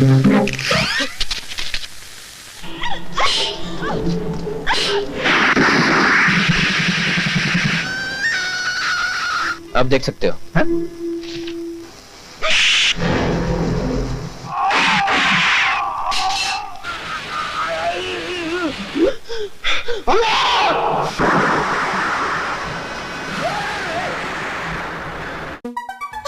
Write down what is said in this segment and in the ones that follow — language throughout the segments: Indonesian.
आप देख सकते हो।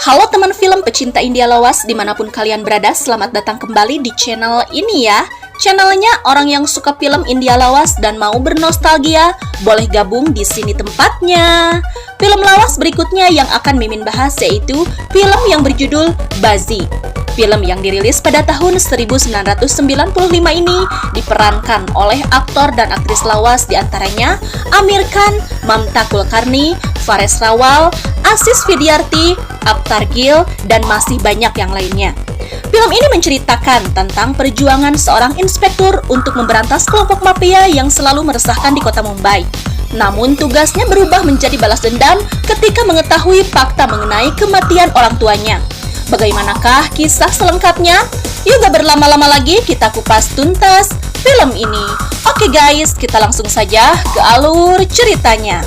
Halo teman film pecinta India lawas dimanapun kalian berada, selamat datang kembali di channel ini ya. Channelnya orang yang suka film India lawas dan mau bernostalgia, boleh gabung di sini tempatnya. Film lawas berikutnya yang akan Mimin bahas yaitu film yang berjudul Bazi. Film yang dirilis pada tahun 1995 ini diperankan oleh aktor dan aktris lawas diantaranya Amir Khan, Mamta Kulkarni, Fares Rawal, Aziz Widyarti, Aptar Gill, dan masih banyak yang lainnya. Film ini menceritakan tentang perjuangan seorang inspektur untuk memberantas kelompok mafia yang selalu meresahkan di kota Mumbai. Namun tugasnya berubah menjadi balas dendam ketika mengetahui fakta mengenai kematian orang tuanya. Bagaimanakah kisah selengkapnya? Yuk gak berlama-lama lagi, kita kupas tuntas film ini. Oke guys, kita langsung saja ke alur ceritanya.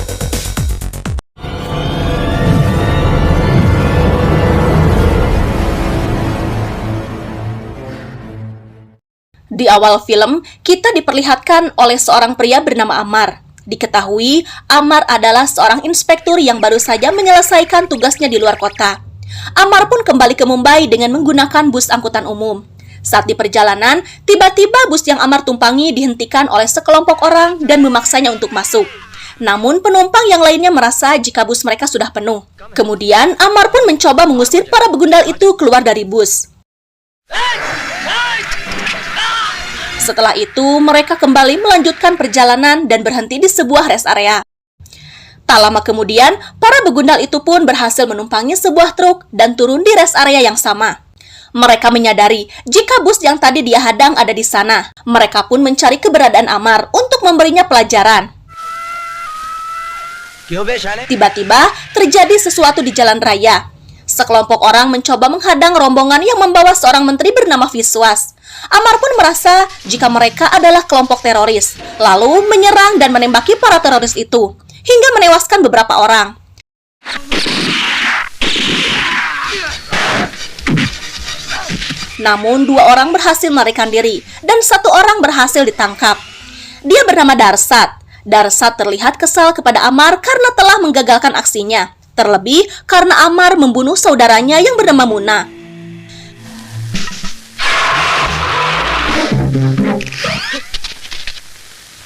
Di awal film, kita diperlihatkan oleh seorang pria bernama Amar. Diketahui, Amar adalah seorang inspektur yang baru saja menyelesaikan tugasnya di luar kota. Amar pun kembali ke Mumbai dengan menggunakan bus angkutan umum. Saat di perjalanan, tiba-tiba bus yang Amar tumpangi dihentikan oleh sekelompok orang dan memaksanya untuk masuk. Namun penumpang yang lainnya merasa jika bus mereka sudah penuh. Kemudian, Amar pun mencoba mengusir para begundal itu keluar dari bus. Setelah itu, mereka kembali melanjutkan perjalanan dan berhenti di sebuah rest area. Tak lama kemudian, para begundal itu pun berhasil menumpangi sebuah truk dan turun di rest area yang sama. Mereka menyadari jika bus yang tadi dia hadang ada di sana. Mereka pun mencari keberadaan Amar untuk memberinya pelajaran. Tiba-tiba, terjadi sesuatu di jalan raya. Sekelompok orang mencoba menghadang rombongan yang membawa seorang menteri bernama Viswas. Amar pun merasa jika mereka adalah kelompok teroris, lalu menyerang dan menembaki para teroris itu, hingga menewaskan beberapa orang. Namun, 2 orang berhasil melarikan diri, dan 1 orang berhasil ditangkap. Dia bernama Darsat. Darsat terlihat kesal kepada Amar karena telah menggagalkan aksinya, terlebih karena Amar membunuh saudaranya yang bernama Muna.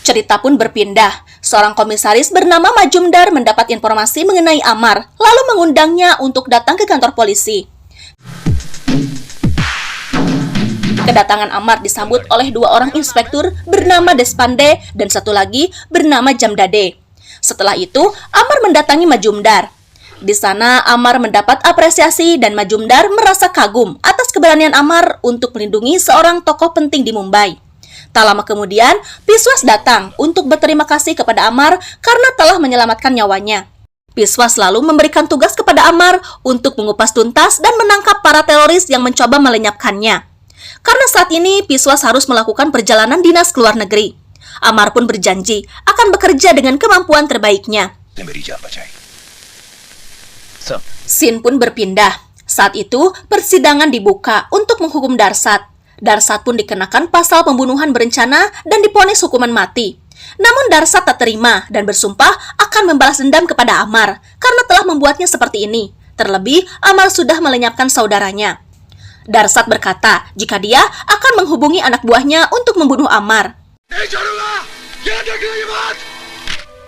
Cerita pun berpindah. Seorang komisaris bernama Majumdar mendapat informasi mengenai Amar, lalu mengundangnya untuk datang ke kantor polisi. Kedatangan Amar disambut oleh 2 orang inspektur bernama Despande dan 1 lagi bernama Jamdade. Setelah itu, Amar mendatangi Majumdar. Di sana, Amar mendapat apresiasi dan Majumdar merasa kagum atas keberanian Amar untuk melindungi seorang tokoh penting di Mumbai. Tak lama kemudian, Viswas datang untuk berterima kasih kepada Amar karena telah menyelamatkan nyawanya. Viswas lalu memberikan tugas kepada Amar untuk mengupas tuntas dan menangkap para teroris yang mencoba melenyapkannya. Karena saat ini, Viswas harus melakukan perjalanan dinas ke luar negeri. Amar pun berjanji akan bekerja dengan kemampuan terbaiknya. Scene pun berpindah. Saat itu, persidangan dibuka untuk menghukum Darsat. Darsat pun dikenakan pasal pembunuhan berencana dan divonis hukuman mati. Namun Darsat tak terima dan bersumpah akan membalas dendam kepada Amar karena telah membuatnya seperti ini. Terlebih, Amar sudah melenyapkan saudaranya. Darsat berkata jika dia akan menghubungi anak buahnya untuk membunuh Amar.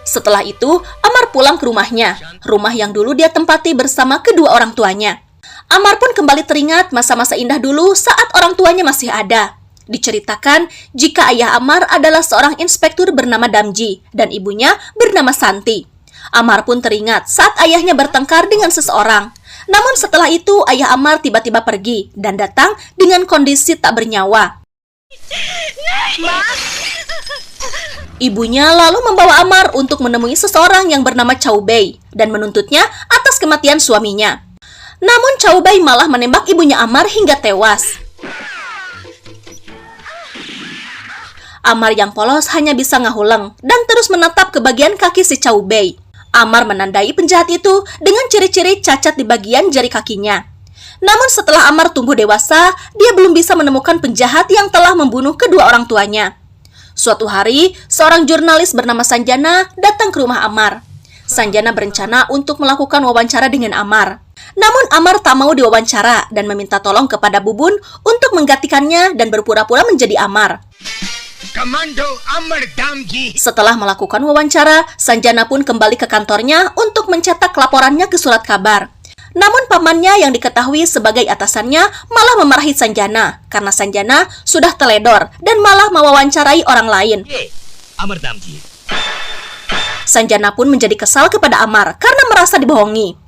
Setelah itu, Amar pulang ke rumahnya, rumah yang dulu dia tempati bersama kedua orang tuanya. Amar pun kembali teringat masa-masa indah dulu saat orang tuanya masih ada. Diceritakan jika ayah Amar adalah seorang inspektur bernama Damji dan ibunya bernama Santi. Amar pun teringat saat ayahnya bertengkar dengan seseorang. Namun setelah itu ayah Amar tiba-tiba pergi dan datang dengan kondisi tak bernyawa. Ibunya lalu membawa Amar untuk menemui seseorang yang bernama Chaubei dan menuntutnya atas kematian suaminya. Namun Chaubei malah menembak ibunya Amar hingga tewas. Amar yang polos hanya bisa ngahuleng dan terus menatap ke bagian kaki si Chow Bei. Amar menandai penjahat itu dengan ciri-ciri cacat di bagian jari kakinya. Namun setelah Amar tumbuh dewasa, dia belum bisa menemukan penjahat yang telah membunuh kedua orang tuanya. Suatu hari, seorang jurnalis bernama Sanjana datang ke rumah Amar. Sanjana berencana untuk melakukan wawancara dengan Amar. Namun Amar tak mau diwawancara dan meminta tolong kepada Bubun untuk menggantikannya dan berpura-pura menjadi Amar. Komando Amar Damji. Setelah melakukan wawancara, Sanjana pun kembali ke kantornya untuk mencetak laporannya ke surat kabar. Namun pamannya yang diketahui sebagai atasannya malah memarahi Sanjana karena Sanjana sudah teledor dan malah mewawancarai orang lain. Amar Damji. Sanjana pun menjadi kesal kepada Amar karena merasa dibohongi.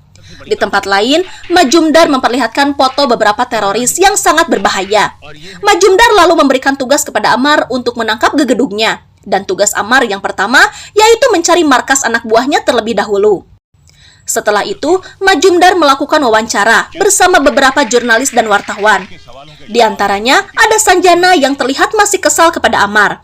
Di tempat lain, Majumdar memperlihatkan foto beberapa teroris yang sangat berbahaya. Majumdar lalu memberikan tugas kepada Amar untuk menangkap gegedugnya. Dan tugas Amar yang pertama yaitu mencari markas anak buahnya terlebih dahulu. Setelah itu, Majumdar melakukan wawancara bersama beberapa jurnalis dan wartawan. Di antaranya, ada Sanjana yang terlihat masih kesal kepada Amar.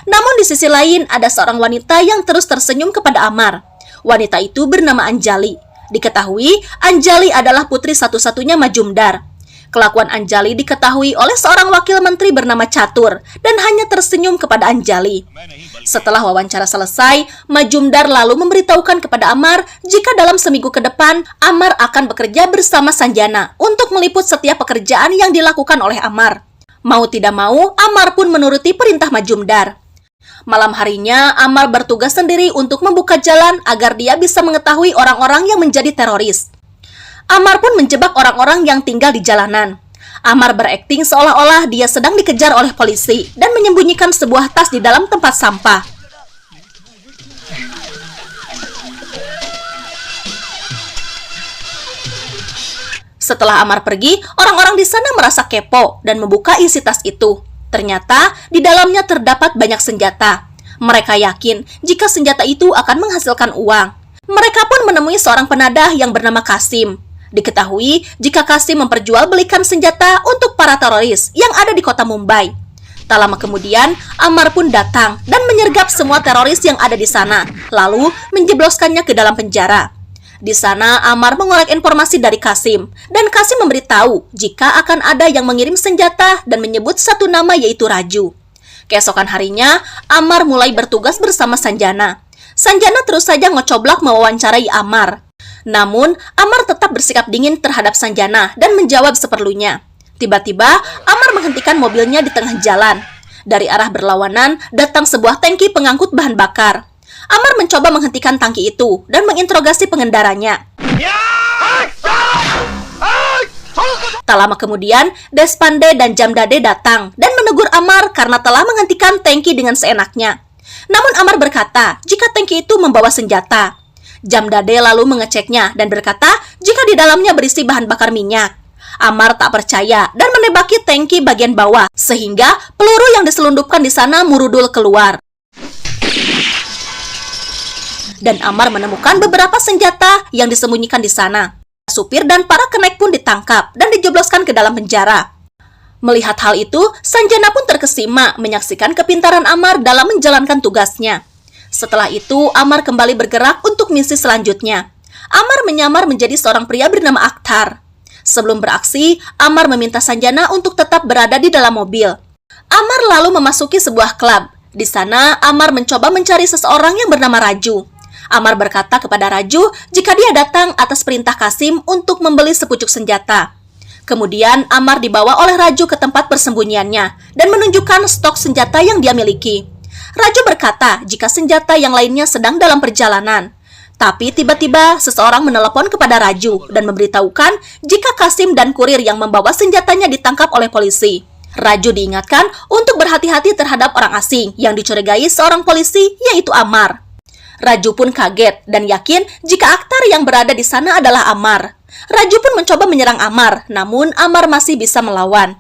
Namun di sisi lain, ada seorang wanita yang terus tersenyum kepada Amar. Wanita itu bernama Anjali. Diketahui, Anjali adalah putri satu-satunya Majumdar. Kelakuan Anjali diketahui oleh seorang wakil menteri bernama Catur dan hanya tersenyum kepada Anjali. Setelah wawancara selesai, Majumdar lalu memberitahukan kepada Amar jika dalam seminggu ke depan, Amar akan bekerja bersama Sanjana untuk meliput setiap pekerjaan yang dilakukan oleh Amar. Mau tidak mau, Amar pun menuruti perintah Majumdar. Malam harinya, Amar bertugas sendiri untuk membuka jalan agar dia bisa mengetahui orang-orang yang menjadi teroris. Amar pun menjebak orang-orang yang tinggal di jalanan. Amar berakting seolah-olah dia sedang dikejar oleh polisi dan menyembunyikan sebuah tas di dalam tempat sampah. Setelah Amar pergi, orang-orang di sana merasa kepo dan membuka isi tas itu. Ternyata, di dalamnya terdapat banyak senjata. Mereka yakin jika senjata itu akan menghasilkan uang. Mereka pun menemui seorang penadah yang bernama Kasim. Diketahui jika Kasim memperjualbelikan senjata untuk para teroris yang ada di kota Mumbai. Tak lama kemudian, Amar pun datang dan menyergap semua teroris yang ada di sana, lalu menjebloskannya ke dalam penjara. Di sana, Amar mengorek informasi dari Kasim, dan Kasim memberitahu jika akan ada yang mengirim senjata dan menyebut satu nama yaitu Raju. Keesokan harinya, Amar mulai bertugas bersama Sanjana. Sanjana terus saja ngecoblak mewawancarai Amar. Namun, Amar tetap bersikap dingin terhadap Sanjana dan menjawab seperlunya. Tiba-tiba, Amar menghentikan mobilnya di tengah jalan. Dari arah berlawanan, datang sebuah tangki pengangkut bahan bakar. Amar mencoba menghentikan tangki itu dan menginterogasi pengendaranya. Tak lama kemudian, Despande dan Jamdade datang dan menegur Amar karena telah menghentikan tangki dengan seenaknya. Namun Amar berkata jika tangki itu membawa senjata. Jamdade lalu mengeceknya dan berkata jika di dalamnya berisi bahan bakar minyak. Amar tak percaya dan menembaki tangki bagian bawah, sehingga peluru yang diselundupkan di sana murudul keluar. Dan Amar menemukan beberapa senjata yang disembunyikan di sana. Supir dan para kenek pun ditangkap dan dijebloskan ke dalam penjara. Melihat hal itu, Sanjana pun terkesima menyaksikan kepintaran Amar dalam menjalankan tugasnya. Setelah itu, Amar kembali bergerak untuk misi selanjutnya. Amar menyamar menjadi seorang pria bernama Akhtar. Sebelum beraksi, Amar meminta Sanjana untuk tetap berada di dalam mobil. Amar lalu memasuki sebuah klub. Di sana, Amar mencoba mencari seseorang yang bernama Raju. Amar berkata kepada Raju jika dia datang atas perintah Kasim untuk membeli sepucuk senjata. Kemudian Amar dibawa oleh Raju ke tempat persembunyiannya dan menunjukkan stok senjata yang dia miliki. Raju berkata jika senjata yang lainnya sedang dalam perjalanan. Tapi tiba-tiba seseorang menelepon kepada Raju dan memberitahukan jika Kasim dan kurir yang membawa senjatanya ditangkap oleh polisi. Raju diingatkan untuk berhati-hati terhadap orang asing yang dicurigai seorang polisi yaitu Amar. Raju pun kaget dan yakin jika Akhtar yang berada di sana adalah Amar. Raju pun mencoba menyerang Amar, namun Amar masih bisa melawan.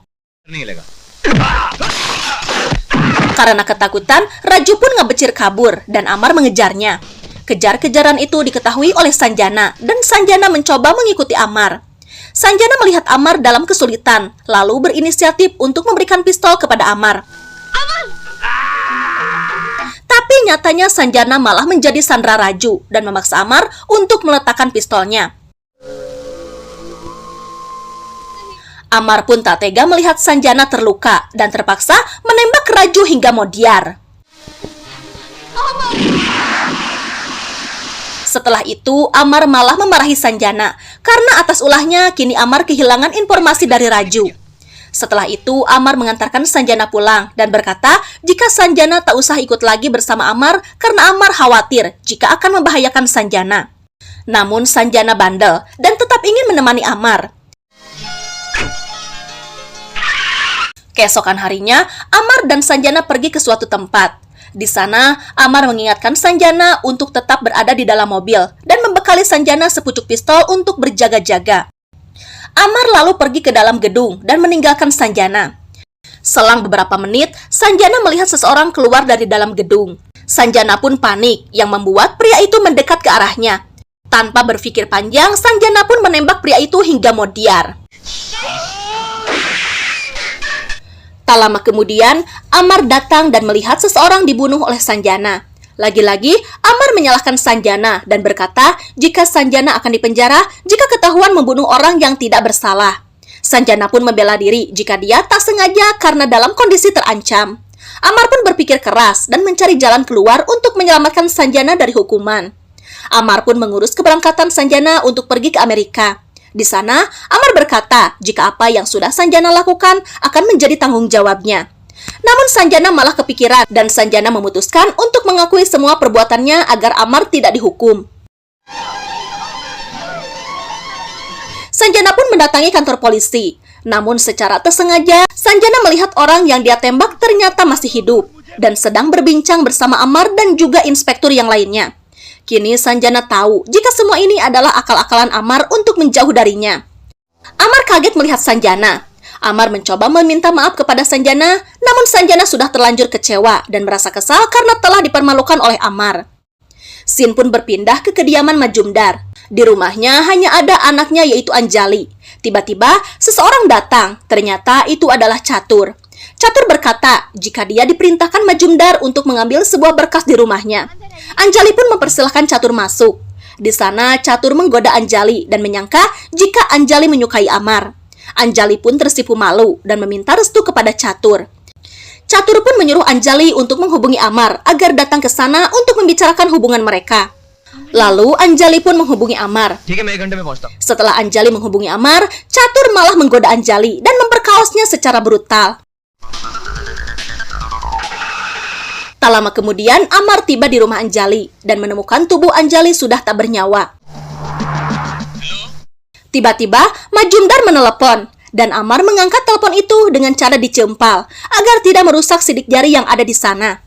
Karena ketakutan, Raju pun ngebecir kabur dan Amar mengejarnya. Kejar-kejaran itu diketahui oleh Sanjana dan Sanjana mencoba mengikuti Amar. Sanjana melihat Amar dalam kesulitan, lalu berinisiatif untuk memberikan pistol kepada Amar. Tapi nyatanya Sanjana malah menjadi sandera Raju dan memaksa Amar untuk meletakkan pistolnya. Amar pun tak tega melihat Sanjana terluka dan terpaksa menembak Raju hingga modiar. Setelah itu, Amar malah memarahi Sanjana karena atas ulahnya kini Amar kehilangan informasi dari Raju. Setelah itu, Amar mengantarkan Sanjana pulang dan berkata jika Sanjana tak usah ikut lagi bersama Amar karena Amar khawatir jika akan membahayakan Sanjana. Namun Sanjana bandel dan tetap ingin menemani Amar. Keesokan harinya, Amar dan Sanjana pergi ke suatu tempat. Di sana, Amar mengingatkan Sanjana untuk tetap berada di dalam mobil dan membekali Sanjana sepucuk pistol untuk berjaga-jaga. Amar lalu pergi ke dalam gedung dan meninggalkan Sanjana. Selang beberapa menit, Sanjana melihat seseorang keluar dari dalam gedung. Sanjana pun panik yang membuat pria itu mendekat ke arahnya. Tanpa berpikir panjang, Sanjana pun menembak pria itu hingga modiar. Tak lama kemudian, Amar datang dan melihat seseorang dibunuh oleh Sanjana. Lagi-lagi, Amar menyalahkan Sanjana dan berkata jika Sanjana akan dipenjara jika ketahuan membunuh orang yang tidak bersalah. Sanjana pun membela diri jika dia tak sengaja karena dalam kondisi terancam. Amar pun berpikir keras dan mencari jalan keluar untuk menyelamatkan Sanjana dari hukuman. Amar pun mengurus keberangkatan Sanjana untuk pergi ke Amerika. Di sana, Amar berkata jika apa yang sudah Sanjana lakukan akan menjadi tanggung jawabnya. Namun Sanjana malah kepikiran dan Sanjana memutuskan untuk mengakui semua perbuatannya agar Amar tidak dihukum. Sanjana pun mendatangi kantor polisi. Namun secara tersengaja, Sanjana melihat orang yang dia tembak ternyata masih hidup dan sedang berbincang bersama Amar dan juga inspektur yang lainnya. Kini Sanjana tahu jika semua ini adalah akal-akalan Amar untuk menjauh darinya. Amar kaget melihat Sanjana. Amar mencoba meminta maaf kepada Sanjana, namun Sanjana sudah terlanjur kecewa dan merasa kesal karena telah dipermalukan oleh Amar. Scene pun berpindah ke kediaman Majumdar. Di rumahnya hanya ada anaknya yaitu Anjali. Tiba-tiba seseorang datang, ternyata itu adalah Catur. Catur berkata jika dia diperintahkan Majumdar untuk mengambil sebuah berkas di rumahnya. Anjali pun mempersilahkan Catur masuk. Di sana Catur menggoda Anjali dan menyangka jika Anjali menyukai Amar. Anjali pun tersipu malu dan meminta restu kepada Catur. Catur pun menyuruh Anjali untuk menghubungi Amar agar datang ke sana untuk membicarakan hubungan mereka. Lalu Anjali pun menghubungi Amar. Setelah Anjali menghubungi Amar, Catur malah menggoda Anjali dan memperkaosnya secara brutal. Tak lama kemudian, Amar tiba di rumah Anjali dan menemukan tubuh Anjali sudah tak bernyawa. Tiba-tiba, Majumdar menelepon dan Amar mengangkat telepon itu dengan cara dicempal agar tidak merusak sidik jari yang ada di sana.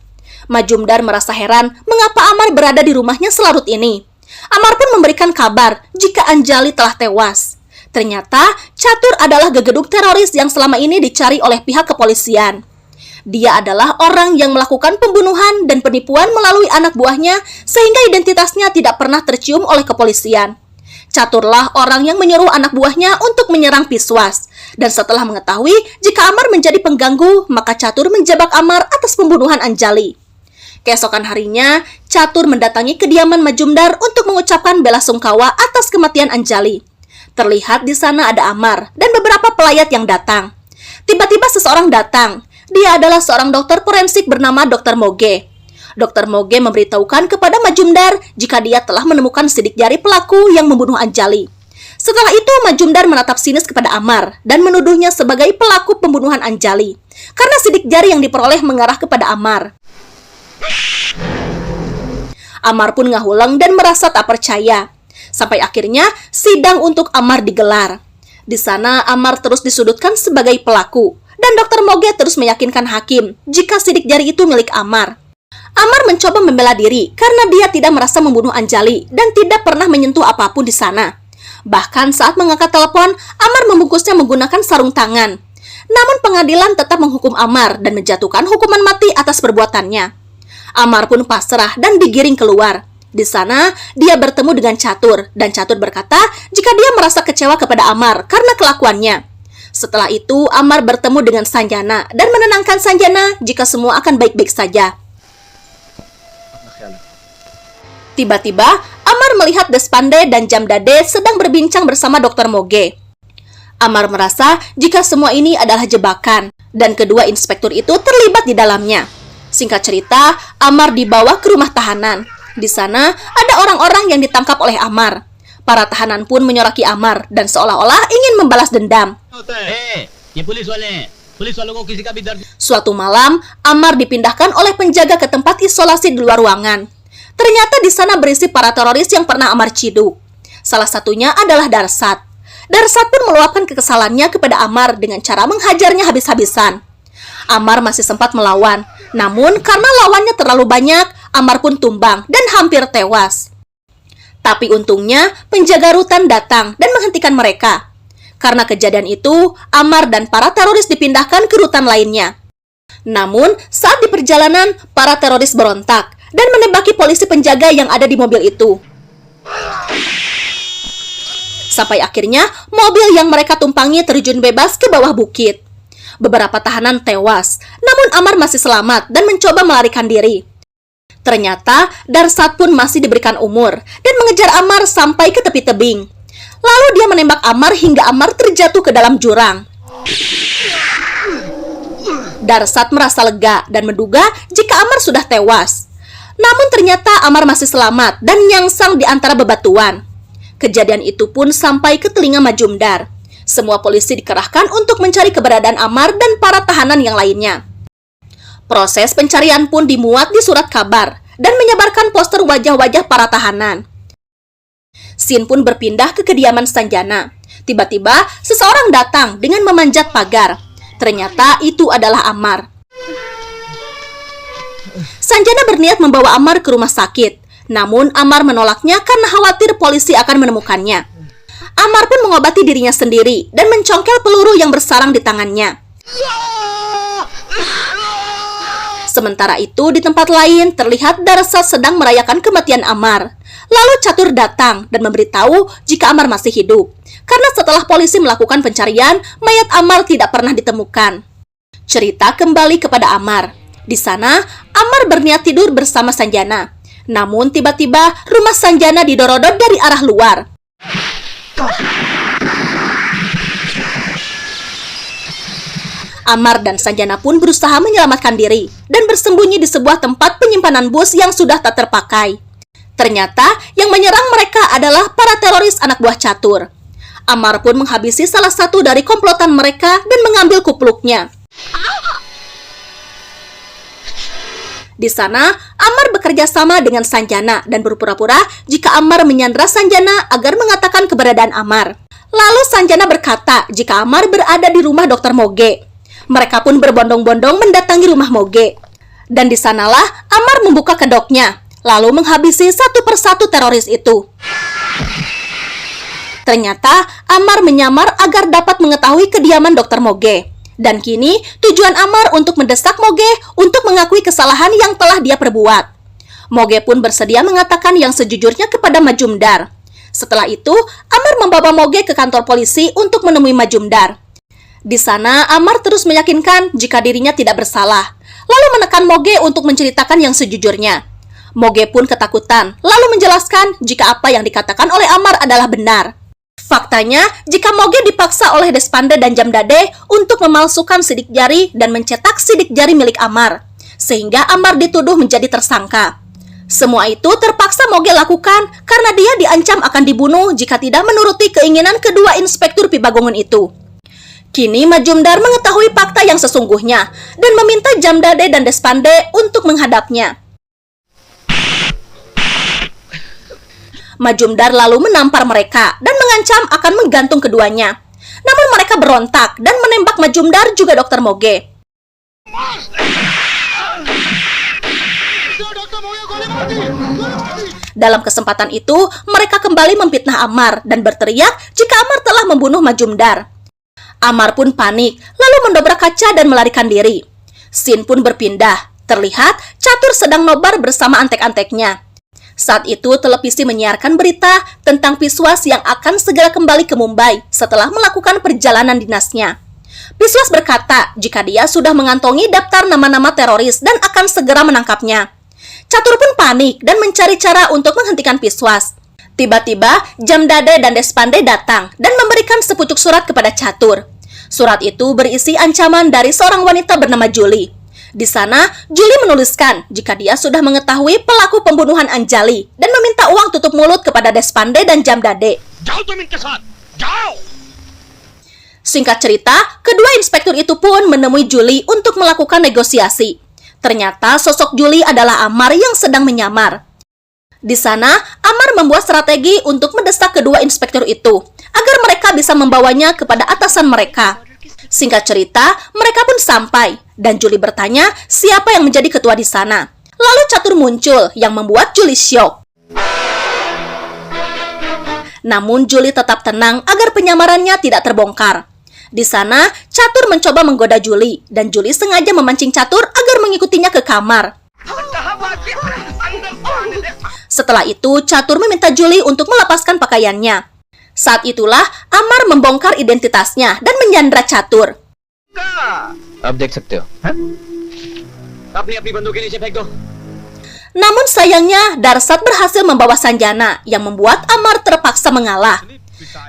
Majumdar merasa heran mengapa Amar berada di rumahnya selarut ini. Amar pun memberikan kabar jika Anjali telah tewas. Ternyata, Catur adalah gegeduk teroris yang selama ini dicari oleh pihak kepolisian. Dia adalah orang yang melakukan pembunuhan dan penipuan melalui anak buahnya sehingga identitasnya tidak pernah tercium oleh kepolisian. Caturlah orang yang menyuruh anak buahnya untuk menyerang Piswas. Dan setelah mengetahui jika Amar menjadi pengganggu, maka Catur menjebak Amar atas pembunuhan Anjali. Keesokan harinya, Catur mendatangi kediaman Majumdar untuk mengucapkan bela sungkawa atas kematian Anjali. Terlihat di sana ada Amar dan beberapa pelayat yang datang. Tiba-tiba seseorang datang. Dia adalah seorang dokter forensik bernama Dr. Moge. Dr. Moge memberitahukan kepada Majumdar jika dia telah menemukan sidik jari pelaku yang membunuh Anjali. Setelah itu, Majumdar menatap sinis kepada Amar dan menuduhnya sebagai pelaku pembunuhan Anjali karena sidik jari yang diperoleh mengarah kepada Amar. Amar pun ngahulang dan merasa tak percaya. Sampai akhirnya, sidang untuk Amar digelar. Di sana, Amar terus disudutkan sebagai pelaku. Dan Dr. Moge terus meyakinkan hakim jika sidik jari itu milik Amar. Amar mencoba membela diri karena dia tidak merasa membunuh Anjali dan tidak pernah menyentuh apapun di sana. Bahkan saat mengangkat telepon, Amar membungkusnya menggunakan sarung tangan. Namun pengadilan tetap menghukum Amar dan menjatuhkan hukuman mati atas perbuatannya. Amar pun pasrah dan digiring keluar. Di sana, dia bertemu dengan Catur dan Catur berkata jika dia merasa kecewa kepada Amar karena kelakuannya. Setelah itu, Amar bertemu dengan Sanjana dan menenangkan Sanjana jika semua akan baik-baik saja. Tiba-tiba, Amar melihat Despande dan Jamdade sedang berbincang bersama Dr. Moge. Amar merasa jika semua ini adalah jebakan, dan kedua inspektur itu terlibat di dalamnya. Singkat cerita, Amar dibawa ke rumah tahanan. Di sana, ada orang-orang yang ditangkap oleh Amar. Para tahanan pun menyoraki Amar, dan seolah-olah ingin membalas dendam. ये पुलिस वालों को किसी का भी दर्द Suatu malam, Amar dipindahkan oleh penjaga ke tempat isolasi di luar ruangan. Ternyata di sana berisi para teroris yang pernah Amar ciduk. Salah satunya adalah Darsat. Darsat pun meluapkan kekesalannya kepada Amar dengan cara menghajarnya habis-habisan. Amar masih sempat melawan, namun karena lawannya terlalu banyak, Amar pun tumbang dan hampir tewas. Tapi untungnya, penjaga rutan datang dan menghentikan mereka. Karena kejadian itu, Amar dan para teroris dipindahkan ke rutan lainnya. Namun, saat di perjalanan, para teroris berontak dan menembaki polisi penjaga yang ada di mobil itu. Sampai akhirnya, mobil yang mereka tumpangi terjun bebas ke bawah bukit. Beberapa tahanan tewas, namun Amar masih selamat dan mencoba melarikan diri. Ternyata, Darsat pun masih diberikan umur dan mengejar Amar sampai ke tepi tebing. Lalu dia menembak Amar hingga Amar terjatuh ke dalam jurang. Darsat merasa lega dan menduga jika Amar sudah tewas. Namun ternyata Amar masih selamat dan nyangsang di antara bebatuan. Kejadian itu pun sampai ke telinga Majumdar. Semua polisi dikerahkan untuk mencari keberadaan Amar dan para tahanan yang lainnya. Proses pencarian pun dimuat di surat kabar dan menyebarkan poster wajah-wajah para tahanan. Scene pun berpindah ke kediaman Sanjana. Tiba-tiba, seseorang datang dengan memanjat pagar. Ternyata itu adalah Amar. Sanjana berniat membawa Amar ke rumah sakit. Namun, Amar menolaknya karena khawatir polisi akan menemukannya. Amar pun mengobati dirinya sendiri dan mencongkel peluru yang bersarang di tangannya. Sementara itu, di tempat lain terlihat Darsat sedang merayakan kematian Amar. Lalu Catur datang dan memberitahu jika Amar masih hidup. Karena setelah polisi melakukan pencarian, mayat Amar tidak pernah ditemukan. Cerita kembali kepada Amar. Di sana, Amar berniat tidur bersama Sanjana. Namun tiba-tiba rumah Sanjana didorodot dari arah luar. Amar dan Sanjana pun berusaha menyelamatkan diri dan bersembunyi di sebuah tempat penyimpanan bus yang sudah tak terpakai. Ternyata yang menyerang mereka adalah para teroris anak buah Catur. Amar pun menghabisi salah satu dari komplotan mereka dan mengambil kupluknya. Di sana, Amar bekerja sama dengan Sanjana dan berpura-pura jika Amar menyandra Sanjana agar mengatakan keberadaan Amar. Lalu Sanjana berkata jika Amar berada di rumah Dr. Moge. Mereka pun berbondong-bondong mendatangi rumah Moge. Dan di sanalah Amar membuka kedoknya, lalu menghabisi satu persatu teroris itu. Ternyata Amar menyamar agar dapat mengetahui kediaman Dr. Moge. Dan kini tujuan Amar untuk mendesak Moge untuk mengakui kesalahan yang telah dia perbuat. Moge pun bersedia mengatakan yang sejujurnya kepada Majumdar. Setelah itu, Amar membawa Moge ke kantor polisi untuk menemui Majumdar. Di sana, Amar terus meyakinkan jika dirinya tidak bersalah, lalu menekan Moge untuk menceritakan yang sejujurnya. Moge pun ketakutan, lalu menjelaskan jika apa yang dikatakan oleh Amar adalah benar. Faktanya, jika Moge dipaksa oleh Despande dan Jamdade untuk memalsukan sidik jari dan mencetak sidik jari milik Amar, sehingga Amar dituduh menjadi tersangka. Semua itu terpaksa Moge lakukan karena dia diancam akan dibunuh jika tidak menuruti keinginan kedua inspektur Pibagongun itu. Kini Majumdar mengetahui fakta yang sesungguhnya dan meminta Jamdade dan Despande untuk menghadapnya. Majumdar lalu menampar mereka dan mengancam akan menggantung keduanya. Namun mereka berontak dan menembak Majumdar juga Dr. Moge. Dalam kesempatan itu, mereka kembali memfitnah Amar dan berteriak jika Amar telah membunuh Majumdar. Amar pun panik, lalu mendobrak kaca dan melarikan diri. Scene pun berpindah. Terlihat Catur sedang nobar bersama antek-anteknya. Saat itu, televisi menyiarkan berita tentang Biswas yang akan segera kembali ke Mumbai setelah melakukan perjalanan dinasnya. Biswas berkata jika dia sudah mengantongi daftar nama-nama teroris dan akan segera menangkapnya. Catur pun panik dan mencari cara untuk menghentikan Piswas. Tiba-tiba, Jamdade dan Deshpande datang dan memberikan sepucuk surat kepada Catur. Surat itu berisi ancaman dari seorang wanita bernama Julie. Di sana, Julie menuliskan jika dia sudah mengetahui pelaku pembunuhan Anjali dan meminta uang tutup mulut kepada Deshpande dan Jamdade. Singkat cerita, kedua inspektur itu pun menemui Julie untuk melakukan negosiasi. Ternyata sosok Julie adalah Amar yang sedang menyamar. Di sana, Amar membuat strategi untuk mendesak kedua inspektur itu agar mereka bisa membawanya kepada atasan mereka. Singkat cerita, mereka pun sampai dan Julie bertanya siapa yang menjadi ketua di sana. Lalu Catur muncul yang membuat Julie syok. Namun Julie tetap tenang agar penyamarannya tidak terbongkar. Di sana, Catur mencoba menggoda Julie dan Julie sengaja memancing Catur agar mengikutinya ke kamar. Setelah itu, Catur meminta Julie untuk melepaskan pakaiannya. Saat itulah, Amar membongkar identitasnya dan menyandra Catur. आप देख सकते हो। अपनी बंदूकें नीचे फेंक दो। Namun sayangnya, Darsat berhasil membawa Sanjana yang membuat Amar terpaksa mengalah.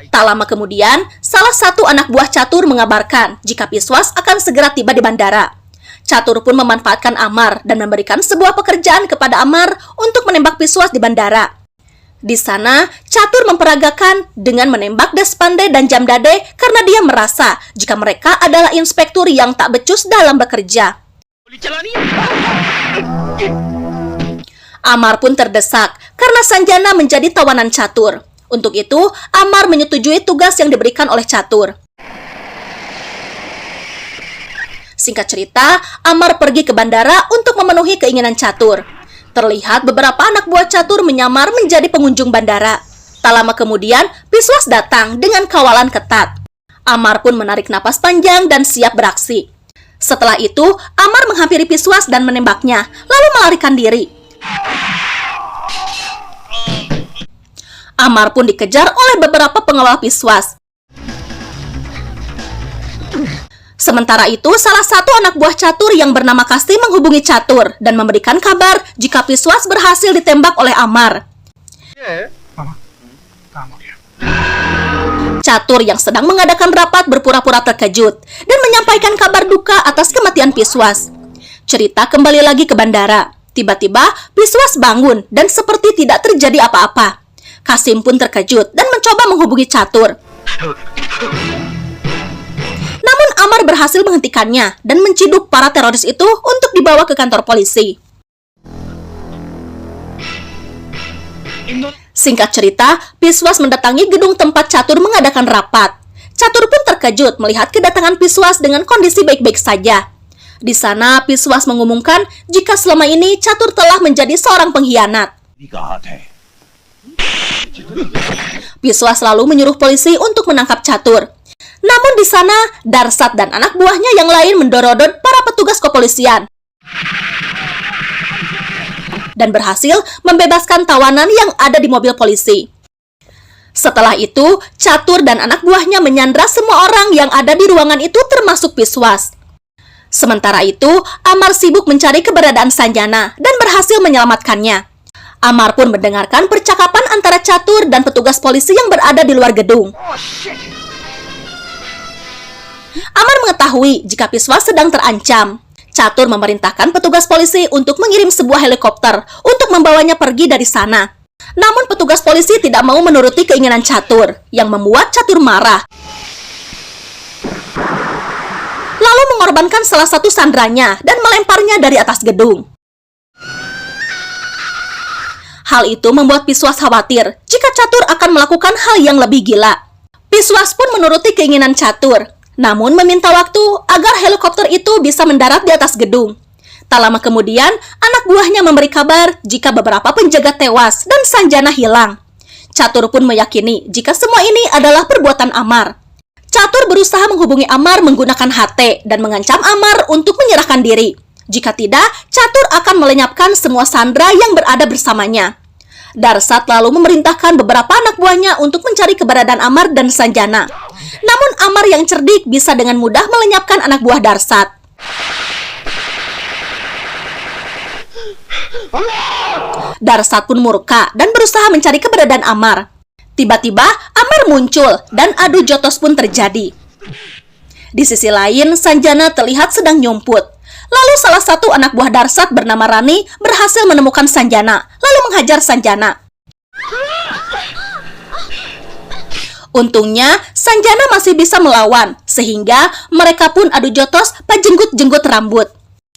Tak lama kemudian, salah satu anak buah Catur mengabarkan jika Piswas akan segera tiba di bandara. Catur pun memanfaatkan Amar dan memberikan sebuah pekerjaan kepada Amar untuk menembak Piswas di bandara. Di sana, Catur memperagakan dengan menembak Deshpande dan Jamdade karena dia merasa jika mereka adalah inspektur yang tak becus dalam bekerja. Amar pun terdesak karena Sanjana menjadi tawanan Catur. Untuk itu, Amar menyetujui tugas yang diberikan oleh Catur. Singkat cerita, Amar pergi ke bandara untuk memenuhi keinginan Catur. Terlihat beberapa anak buah Catur menyamar menjadi pengunjung bandara. Tak lama kemudian, Piswas datang dengan kawalan ketat. Amar pun menarik napas panjang dan siap beraksi. Setelah itu, Amar menghampiri Piswas dan menembaknya, lalu melarikan diri. Amar pun dikejar oleh beberapa pengawal Piswas. Sementara itu, salah satu anak buah Catur yang bernama Kasti menghubungi Catur dan memberikan kabar jika Piswas berhasil ditembak oleh Amar. Catur yang sedang mengadakan rapat berpura-pura terkejut dan menyampaikan kabar duka atas kematian Piswas. Cerita kembali lagi ke bandara. Tiba-tiba, Piswas bangun dan seperti tidak terjadi apa-apa. Kasim pun terkejut dan mencoba menghubungi Catur. Namun Amar berhasil menghentikannya dan menciduk para teroris itu untuk dibawa ke kantor polisi. Singkat cerita, Piswas mendatangi gedung tempat Catur mengadakan rapat. Catur pun terkejut melihat kedatangan Piswas dengan kondisi baik-baik saja. Di sana, Piswas mengumumkan jika selama ini Catur telah menjadi seorang pengkhianat. Piswas lalu menyuruh polisi untuk menangkap Catur. Namun di sana, Darsat dan anak buahnya yang lain mendorodot para petugas kepolisian dan berhasil membebaskan tawanan yang ada di mobil polisi. Setelah itu, Catur dan anak buahnya menyandra semua orang yang ada di ruangan itu termasuk Piswas. Sementara itu, Amar sibuk mencari keberadaan Sanjana dan berhasil menyelamatkannya. Amar pun mendengarkan percakapan antara Catur dan petugas polisi yang berada di luar gedung. Amar mengetahui jika Piswas sedang terancam. Catur memerintahkan petugas polisi untuk mengirim sebuah helikopter untuk membawanya pergi dari sana. Namun petugas polisi tidak mau menuruti keinginan Catur, yang membuat Catur marah. Lalu mengorbankan salah satu sandranya dan melemparnya dari atas gedung. Hal itu membuat Piswas khawatir jika Catur akan melakukan hal yang lebih gila. Piswas pun menuruti keinginan Catur, namun meminta waktu agar helikopter itu bisa mendarat di atas gedung. Tak lama kemudian, anak buahnya memberi kabar jika beberapa penjaga tewas dan Sanjana hilang. Catur pun meyakini jika semua ini adalah perbuatan Amar. Catur berusaha menghubungi Amar menggunakan HT dan mengancam Amar untuk menyerahkan diri. Jika tidak, Catur akan melenyapkan semua sandera yang berada bersamanya. Darsat lalu memerintahkan beberapa anak buahnya untuk mencari keberadaan Amar dan Sanjana. Namun Amar yang cerdik bisa dengan mudah melenyapkan anak buah Darsat. Darsat pun murka dan berusaha mencari keberadaan Ammar. Tiba-tiba Ammar muncul dan adu jotos pun terjadi. Di sisi lain, Sanjana terlihat sedang nyumput. Lalu salah satu anak buah Darsat bernama Rani berhasil menemukan Sanjana, lalu menghajar Sanjana. Untungnya, Sanjana masih bisa melawan, sehingga mereka pun adu jotos pajenggut-jenggut rambut.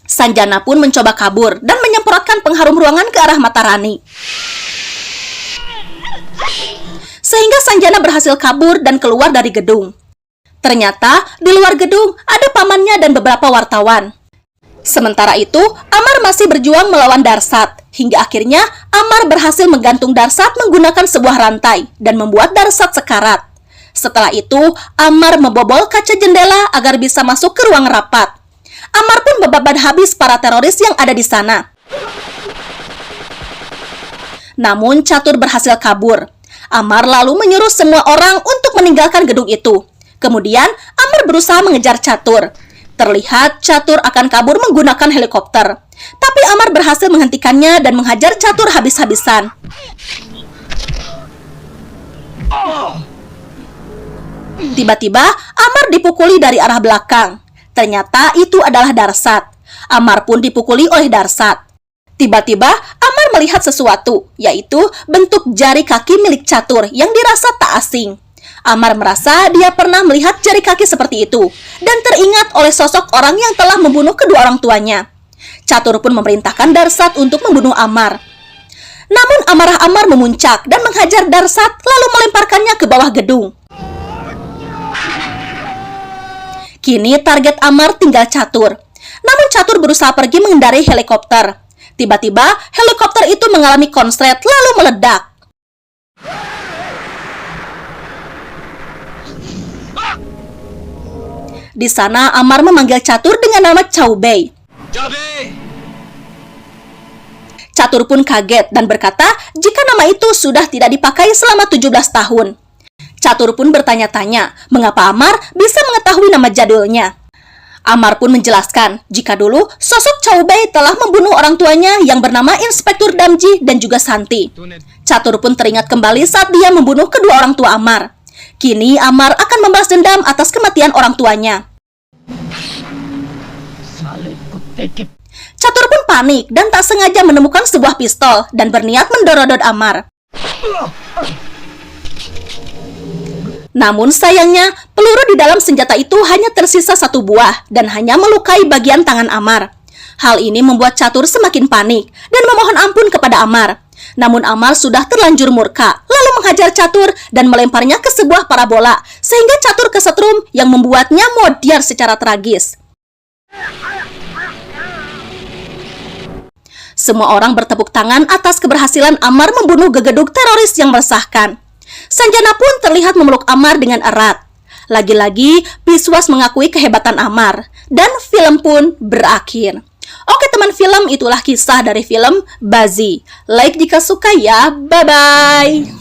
Sanjana pun mencoba kabur dan menyemprotkan pengharum ruangan ke arah mata Rani. Sehingga Sanjana berhasil kabur dan keluar dari gedung. Ternyata, di luar gedung ada pamannya dan beberapa wartawan. Sementara itu, Ammar masih berjuang melawan Darsat. Hingga akhirnya, Ammar berhasil menggantung Darsat menggunakan sebuah rantai dan membuat Darsat sekarat. Setelah itu, Ammar membobol kaca jendela agar bisa masuk ke ruang rapat. Ammar pun membabat habis para teroris yang ada di sana. Namun, Catur berhasil kabur. Ammar lalu menyuruh semua orang untuk meninggalkan gedung itu. Kemudian, Ammar berusaha mengejar Catur. Terlihat Catur akan kabur menggunakan helikopter. Tapi Ammar berhasil menghentikannya dan menghajar Catur habis-habisan. Tiba-tiba, Ammar dipukuli dari arah belakang. Ternyata itu adalah Darsat. Ammar pun dipukuli oleh Darsat. Tiba-tiba, Ammar melihat sesuatu, yaitu bentuk jari kaki milik Catur yang dirasa tak asing. Ammar merasa dia pernah melihat jari kaki seperti itu, dan teringat oleh sosok orang yang telah membunuh kedua orang tuanya. Catur pun memerintahkan Darsat untuk membunuh Ammar. Namun amarah Ammar memuncak dan menghajar Darsat lalu melemparkannya ke bawah gedung. Kini target Ammar tinggal Catur. Namun Catur berusaha pergi mengendarai helikopter. Tiba-tiba helikopter itu mengalami konslet lalu meledak. Di sana Ammar memanggil Catur dengan nama Chow Bei. Catur pun kaget dan berkata jika nama itu sudah tidak dipakai selama 17 tahun. Catur pun bertanya-tanya mengapa Ammar bisa mengetahui nama jadulnya. Ammar pun menjelaskan jika dulu sosok Chow Bei telah membunuh orang tuanya yang bernama Inspektur Damji dan juga Santi. Catur pun teringat kembali saat dia membunuh kedua orang tua Ammar. Kini Ammar akan membalas dendam atas kematian orang tuanya. Catur pun panik dan tak sengaja menemukan sebuah pistol dan berniat mendorodot Ammar. Namun sayangnya, peluru di dalam senjata itu hanya tersisa satu buah dan hanya melukai bagian tangan Ammar. Hal ini membuat Catur semakin panik dan memohon ampun kepada Ammar. Namun Ammar sudah terlanjur murka, lalu menghajar Catur dan melemparnya ke sebuah parabola, sehingga Catur kesetrum yang membuatnya modiar secara tragis. Semua orang bertepuk tangan atas keberhasilan Ammar membunuh gegeduk teroris yang meresahkan. Sanjana pun terlihat memeluk Ammar dengan erat. Lagi-lagi, Biswas mengakui kehebatan Ammar, dan film pun berakhir. Oke teman film, itulah kisah dari film Baazi. Like jika suka ya, bye-bye!